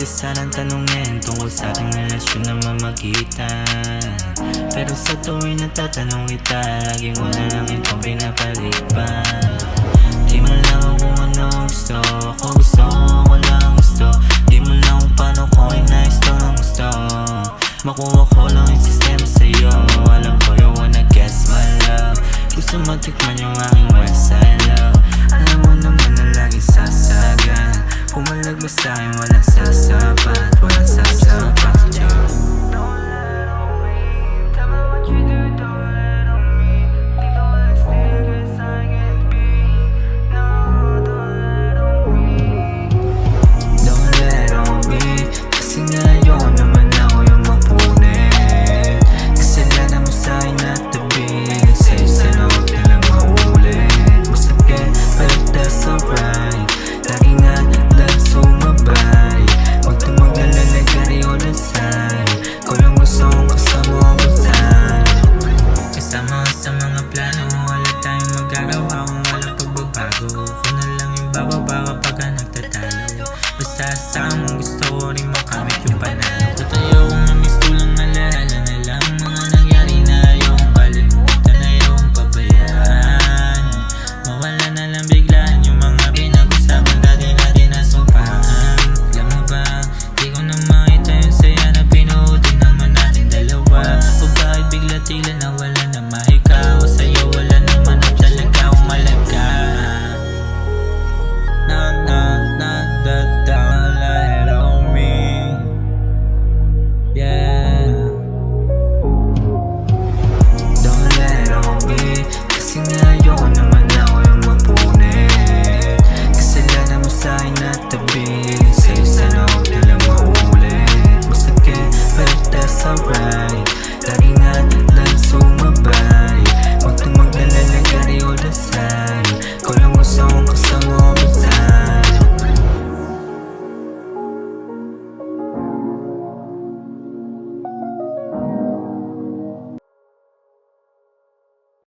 Pwede sanang tanungin tungkol sa ating relasyon na mamagitan, pero sa tuwing natatanong kita, lagi mo na lang itong pinapalipan. Di mo lang kung ano gusto, ako gusto, wala ang gusto. Di mo lang kung paano ko inayos to ng gusto. Makuha ko lang yung sistema sa'yo. Alam ko you wanna guess my love. Gusto matikman yung aking west side love. Alam mo naman na lagi sasagan. Pumalag mo sa'kin, walang sasapat, walang sasapat, yeah. Don't let on me. Tell me what you do, don't let on me. Please don't let stay, cause I can't be. No, don't let on me. Don't let on me. Kasi ngayon naman ako yung mapunit. Kasalanan mo sa'kin at tabi. Sa'yo sana huwag nalang maulit. Masakit, but that's alright. Lagi nga lang sumabay. Huwag na maglalalagay o nasay. Ko lang gusto kong kasama ang batay. Kasama ka sa mga plano. Wala tayong magagawa kung walang pagbabago. Ako na lang yung bababa kapag ka nagtatalo. Basta sa mong gusto ko rin makamit yung panalo. Tatayo kong namiss tulang alaala na lang mga nangyari na ayokong kalimutan, ayokong pabayaan. Mawala na lang biglaan yung mga pinag-usapan dati natin nasumpahan. Alam mo ba, di ko na makita yung saya na pinutin naman natin dalawa. O bakit bigla tila nawala na mahika o sa'yo wala naman na talaga akong malaga. Don't let on me. Yeah. Don't let on me. Kasi ngayon naman ako yung mapunit. Kasalanan mo sa'kin at tabi. Sa'yo sana huwag nalang maulit. Masakit, but that's alright. Lagi